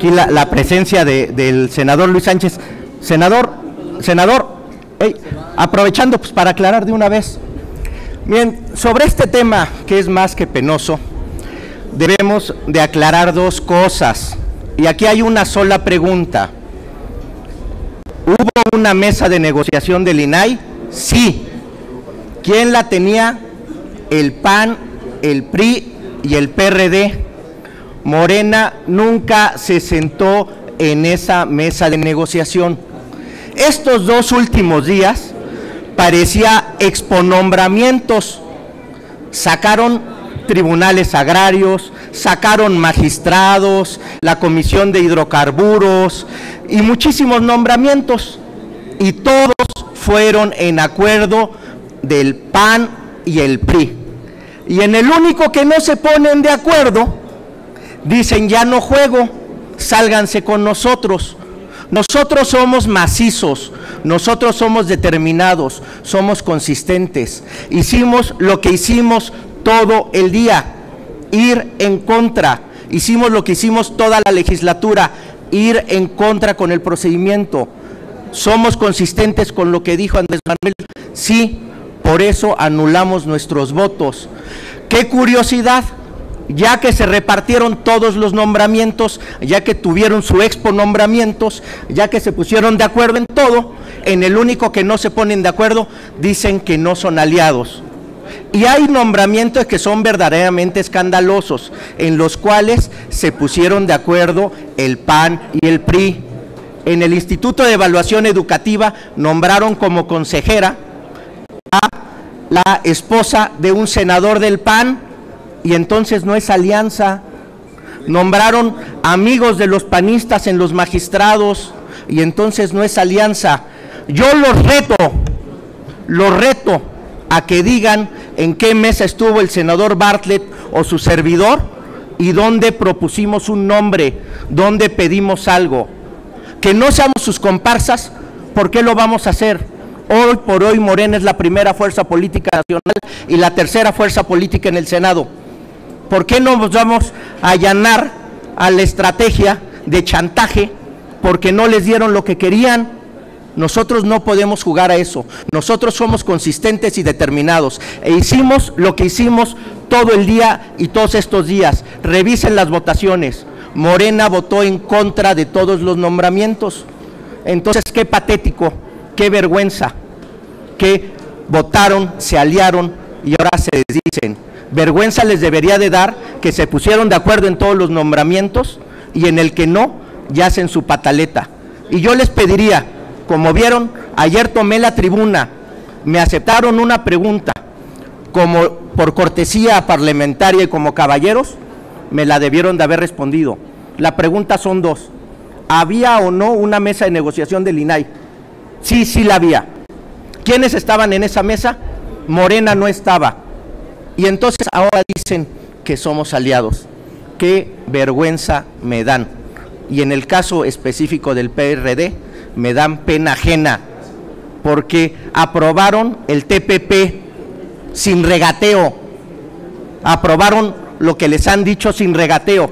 aquí la presencia del senador Luis Sánchez. Senador, aprovechando pues para aclarar de una vez. Bien, sobre este tema que es más que penoso, debemos de aclarar dos cosas. Y aquí hay una sola pregunta. ¿Hubo una mesa de negociación del INAI? Sí. ¿Quién la tenía? El PAN, el PRI y el PRD. Morena nunca se sentó en esa mesa de negociación. Estos dos últimos días parecía exponombramientos. Sacaron tribunales agrarios, sacaron magistrados, la Comisión de Hidrocarburos y muchísimos nombramientos. Y todos fueron en acuerdo del PAN y el PRI. Y en el único que no se ponen de acuerdo, dicen ya no juego, sálganse con nosotros. Nosotros somos macizos, nosotros somos determinados, somos consistentes. Hicimos lo que hicimos todo el día, ir en contra. Hicimos lo que hicimos toda la legislatura, ir en contra con el procedimiento. Somos consistentes con lo que dijo Andrés Manuel. Sí, por eso anulamos nuestros votos. ¡Qué curiosidad! Ya que se repartieron todos los nombramientos, ya que tuvieron su expo nombramientos, ya que se pusieron de acuerdo en todo, en el único que no se ponen de acuerdo, dicen que no son aliados. Y hay nombramientos que son verdaderamente escandalosos, en los cuales se pusieron de acuerdo el PAN y el PRI. En el Instituto de Evaluación Educativa nombraron como consejera a la esposa de un senador del PAN, y entonces no es alianza. Nombraron amigos de los panistas en los magistrados, y entonces no es alianza. Yo los reto a que digan en qué mesa estuvo el senador Bartlett o su servidor, y dónde propusimos un nombre, dónde pedimos algo. Que no seamos sus comparsas. ¿Por qué lo vamos a hacer? Hoy por hoy Morena es la primera fuerza política nacional y la tercera fuerza política en el Senado. ¿Por qué no nos vamos a allanar a la estrategia de chantaje porque no les dieron lo que querían? Nosotros no podemos jugar a eso. Nosotros somos consistentes y determinados. E hicimos lo que hicimos todo el día y todos estos días. Revisen las votaciones. Morena votó en contra de todos los nombramientos. Entonces, qué patético, qué vergüenza, que votaron, se aliaron y ahora se desdicen. Vergüenza les debería de dar que se pusieron de acuerdo en todos los nombramientos y en el que no, ya hacen su pataleta. Y yo les pediría, como vieron, ayer tomé la tribuna, me aceptaron una pregunta, como por cortesía parlamentaria y como caballeros, me la debieron de haber respondido. La pregunta son dos: ¿había o no una mesa de negociación del INAI? Sí, sí la había. ¿Quiénes estaban en esa mesa? Morena no estaba. Y entonces ahora dicen que somos aliados. Qué vergüenza me dan. Y en el caso específico del PRD, me dan pena ajena, porque aprobaron el TPP sin regateo, aprobaron lo que les han dicho sin regateo,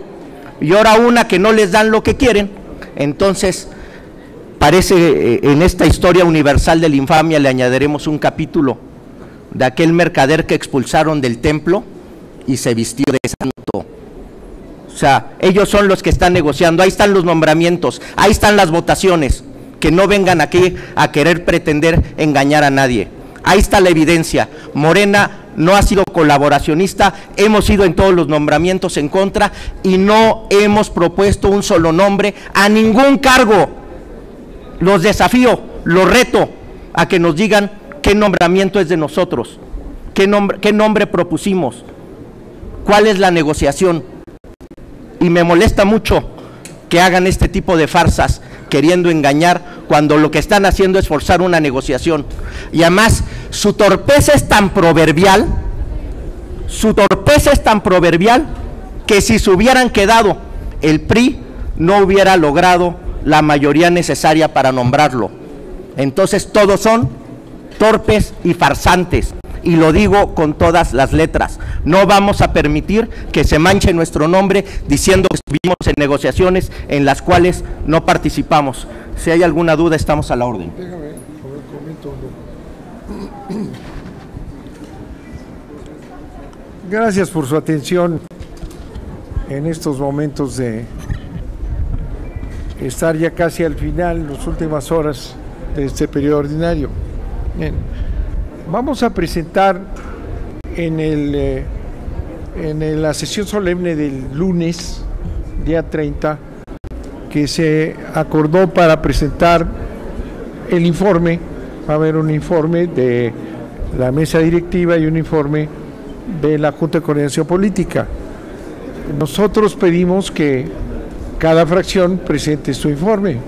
y ahora una que no les dan lo que quieren. Entonces parece en esta historia universal de la infamia le añadiremos un capítulo de aquel mercader que expulsaron del templo y se vistió de santo. O sea, ellos son los que están negociando. Ahí están los nombramientos, ahí están las votaciones. Que no vengan aquí a querer pretender engañar a nadie. Ahí está la evidencia. Morena no ha sido colaboracionista, hemos ido en todos los nombramientos en contra y no hemos propuesto un solo nombre a ningún cargo. Los desafío, los reto a que nos digan qué nombramiento es de nosotros, qué nombre propusimos, cuál es la negociación. Y me molesta mucho que hagan este tipo de farsas queriendo engañar cuando lo que están haciendo es forzar una negociación. Y además su torpeza es tan proverbial, que si se hubieran quedado, el PRI no hubiera logrado la mayoría necesaria para nombrarlo. Entonces todos son torpes y farsantes. y lo digo con todas las letras. No vamos a permitir que se manche nuestro nombre diciendo que estuvimos en negociaciones en las cuales no participamos. Si hay alguna duda, estamos a la orden. Déjame, comento. Gracias por su atención en estos momentos de estar ya casi al final, las últimas horas de este periodo ordinario. Bien. Vamos a presentar en la sesión solemne del lunes, día 30, que se acordó para presentar el informe. Va a haber un informe de la mesa directiva y un informe de la Junta de Coordinación Política. Nosotros pedimos que cada fracción presente su informe,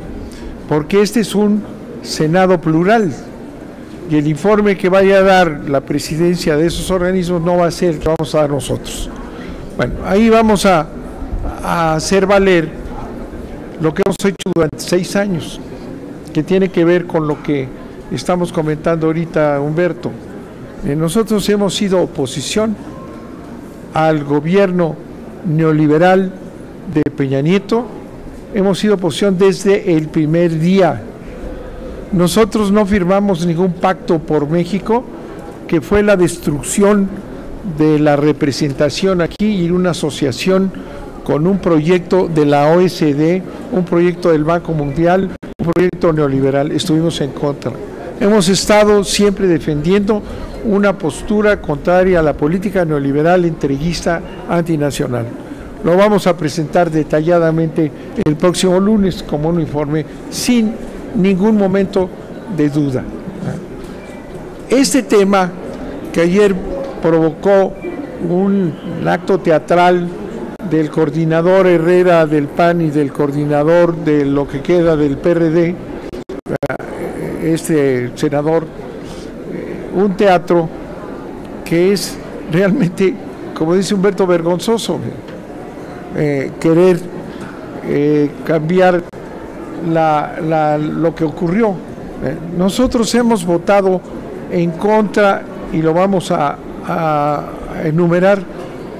porque este es un Senado plural y el informe que vaya a dar la presidencia de esos organismos no va a ser el que vamos a dar nosotros. Bueno, ahí vamos a hacer valer lo que hemos hecho durante 6 años, que tiene que ver con lo que estamos comentando ahorita, Humberto. Nosotros hemos sido oposición al gobierno neoliberal de Peña Nieto, hemos sido oposición desde el primer día. Nosotros no firmamos ningún pacto por México, que fue la destrucción de la representación aquí y una asociación con un proyecto de la OSD, un proyecto del Banco Mundial, un proyecto neoliberal. Estuvimos en contra. Hemos estado siempre defendiendo una postura contraria a la política neoliberal, entreguista, antinacional. Lo vamos a presentar detalladamente el próximo lunes como un informe sin ningún momento de duda. Este tema que ayer provocó un acto teatral del coordinador Herrera del PAN y del coordinador de lo que queda del PRD, este senador, un teatro que es realmente, como dice Humberto, vergonzoso, querer cambiar lo que ocurrió. Nosotros hemos votado en contra, y lo vamos a enumerar,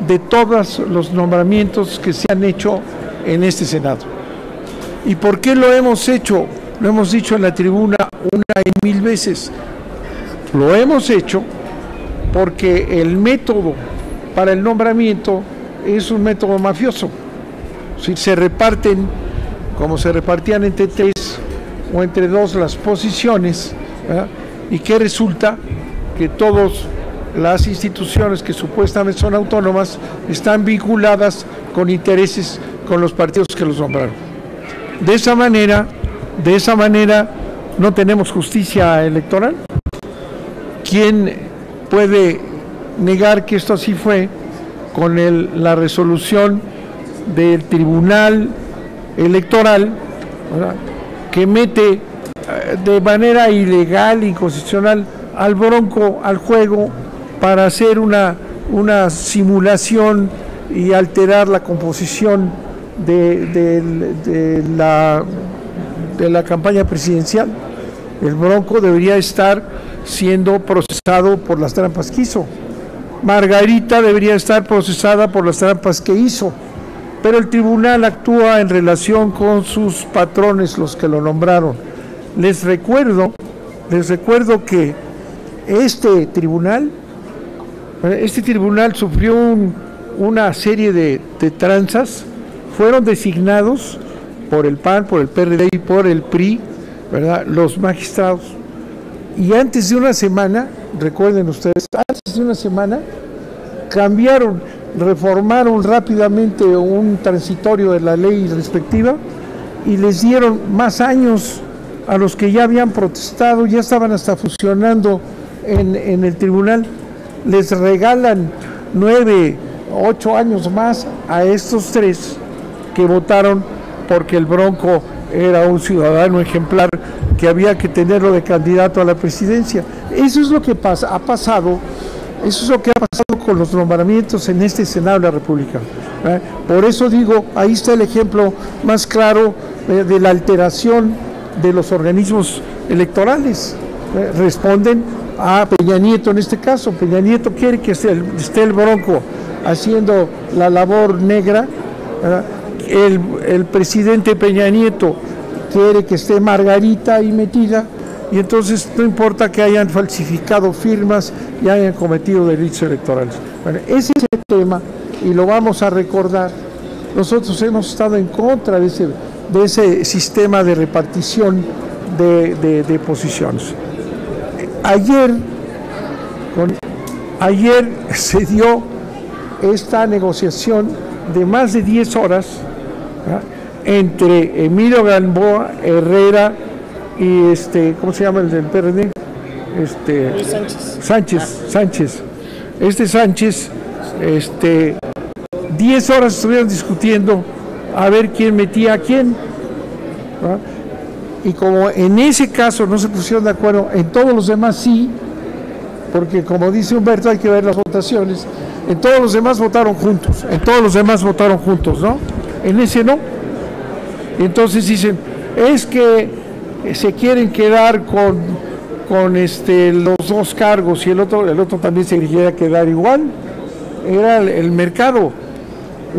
de todos los nombramientos que se han hecho en este Senado. ¿Y por qué lo hemos hecho? Lo hemos dicho en la tribuna 1,000 veces. Lo hemos hecho porque el método para el nombramiento es un método mafioso. Si se reparten, como se repartían entre 3 o entre 2 las posiciones, ¿verdad? Y que resulta que todas las instituciones que supuestamente son autónomas están vinculadas con intereses con los partidos que los nombraron. De esa manera no tenemos justicia electoral. ¿Quién puede negar que esto así fue con la resolución del Tribunal Electoral, ¿verdad?, que mete de manera ilegal, inconstitucional, al Bronco al juego para hacer una simulación y alterar la composición de la campaña presidencial? El Bronco debería estar siendo procesado por las trampas que hizo. Margarita debería estar procesada por las trampas que hizo. Pero el tribunal actúa en relación con sus patrones, los que lo nombraron. Les recuerdo que este tribunal sufrió una serie de tranzas. Fueron designados por el PAN, por el PRD y por el PRI, ¿verdad?, los magistrados. Y antes de una semana, recuerden ustedes, antes de una semana, reformaron rápidamente un transitorio de la ley respectiva y les dieron más años a los que ya habían protestado, ya estaban hasta funcionando en el tribunal. Les regalan 9, 8 años más a estos 3 que votaron porque el Bronco era un ciudadano ejemplar que había que tenerlo de candidato a la presidencia. Eso es lo que ha pasado. Eso es lo que ha pasado con los nombramientos en este Senado de la República. Por eso digo, ahí está el ejemplo más claro de la alteración de los organismos electorales. Responden a Peña Nieto en este caso. Peña Nieto quiere que esté el Bronco haciendo la labor negra, el presidente Peña Nieto quiere que esté Margarita ahí metida, y entonces no importa que hayan falsificado firmas y hayan cometido delitos electorales. Bueno, ese es el tema y lo vamos a recordar. Nosotros hemos estado en contra de ese sistema de repartición de posiciones. Ayer se dio esta negociación de más de 10 horas, ¿verdad?, entre Emilio Gamboa, Herrera y ¿cómo se llama el del PRD? Sánchez. Sánchez, 10 horas estuvieron discutiendo a ver quién metía a quién, ¿verdad? Y como en ese caso no se pusieron de acuerdo, en todos los demás sí, porque como dice Humberto hay que ver las votaciones, en todos los demás votaron juntos, ¿no? En ese no. Entonces dicen, es que se quieren quedar con los dos cargos y el otro también se quería quedar igual. Era el mercado,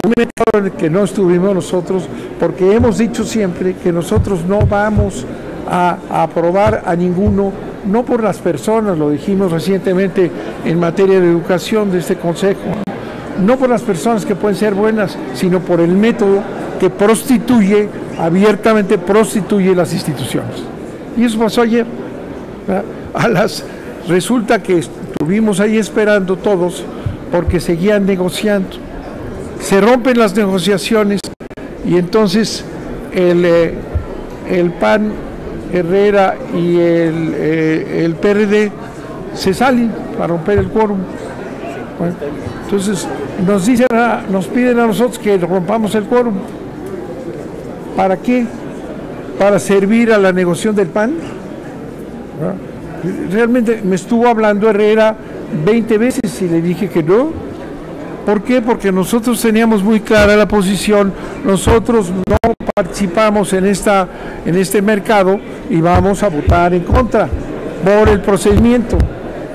un mercado en el que no estuvimos nosotros, porque hemos dicho siempre que nosotros no vamos a aprobar a ninguno, no por las personas, lo dijimos recientemente en materia de educación de este Consejo, no por las personas que pueden ser buenas, sino por el método que abiertamente prostituye las instituciones. Y eso pasó ayer, ¿verdad? Resulta que estuvimos ahí esperando todos porque seguían negociando. Se rompen las negociaciones y entonces el PAN, Herrera y el PRD se salen para romper el quórum. Bueno, entonces nos piden a nosotros que rompamos el quórum. ¿Para qué? ¿Para servir a la negociación del PAN? Realmente me estuvo hablando Herrera 20 veces y le dije que no. ¿Por qué? Porque nosotros teníamos muy clara la posición, nosotros no participamos en este mercado y vamos a votar en contra por el procedimiento,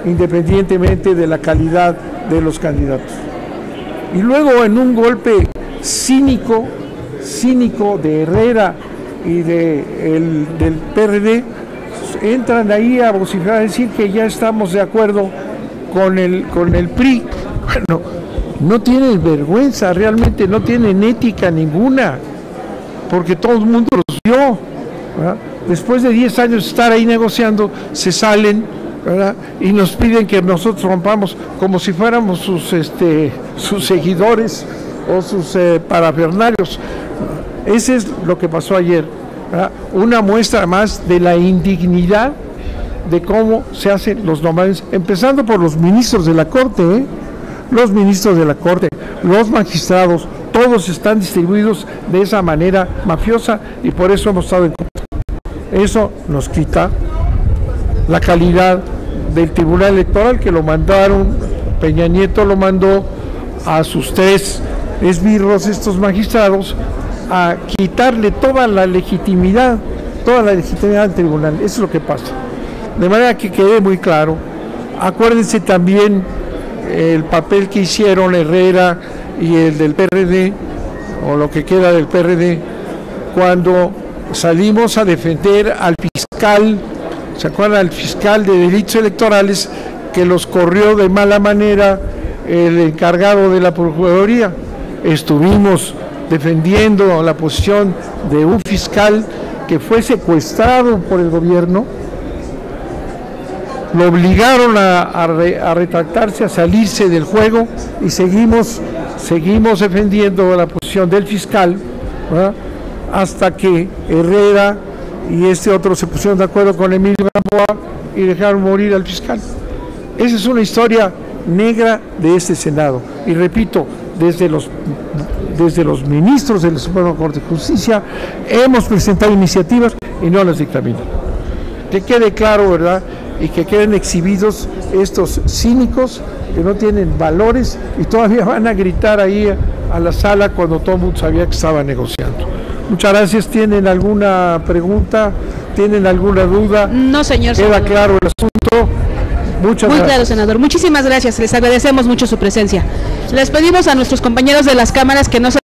independientemente de la calidad de los candidatos. Y luego en un golpe cínico de Herrera y del PRD, entran ahí a vociferar, a decir que ya estamos de acuerdo con el PRI. Bueno, no tienen vergüenza, realmente no tienen ética ninguna, porque todo el mundo los vio, ¿verdad? Después de 10 años de estar ahí negociando, se salen, ¿verdad?, y nos piden que nosotros rompamos como si fuéramos sus seguidores o sus parafernalios. Ese es lo que pasó ayer, ¿verdad? Una muestra más de la indignidad de cómo se hacen los nombramientos, empezando por los ministros de la Corte, los ministros de la Corte, los magistrados, todos están distribuidos de esa manera mafiosa y por eso hemos estado en contra. Eso nos quita la calidad del Tribunal Electoral, que lo mandaron, Peña Nieto lo mandó a sus 3 esbirros, estos magistrados, a quitarle toda la legitimidad al tribunal. Eso es lo que pasa. De manera que quede muy claro, acuérdense también el papel que hicieron Herrera y el del PRD, o lo que queda del PRD, cuando salimos a defender al fiscal, ¿se acuerdan? Al fiscal de delitos electorales, que los corrió de mala manera el encargado de la Procuraduría. Estuvimos defendiendo la posición de un fiscal que fue secuestrado por el gobierno, lo obligaron a retractarse, a salirse del juego, y seguimos defendiendo la posición del fiscal, ¿verdad?, hasta que Herrera y otro se pusieron de acuerdo con Emilio Gamboa y dejaron morir al fiscal. Esa es una historia negra de este Senado. Y repito, desde los ministros de la Suprema Corte de Justicia hemos presentado iniciativas y no las dictaminan. Que quede claro, ¿verdad?, y que queden exhibidos estos cínicos que no tienen valores y todavía van a gritar ahí a la sala cuando todo el mundo sabía que estaba negociando. Muchas gracias. ¿Tienen alguna pregunta? ¿Tienen alguna duda? No, señor. ¿Queda claro el asunto? Muchas Muy gracias. claro, senador. Muchísimas gracias. Les agradecemos mucho su presencia. Les pedimos a nuestros compañeros de las cámaras que no se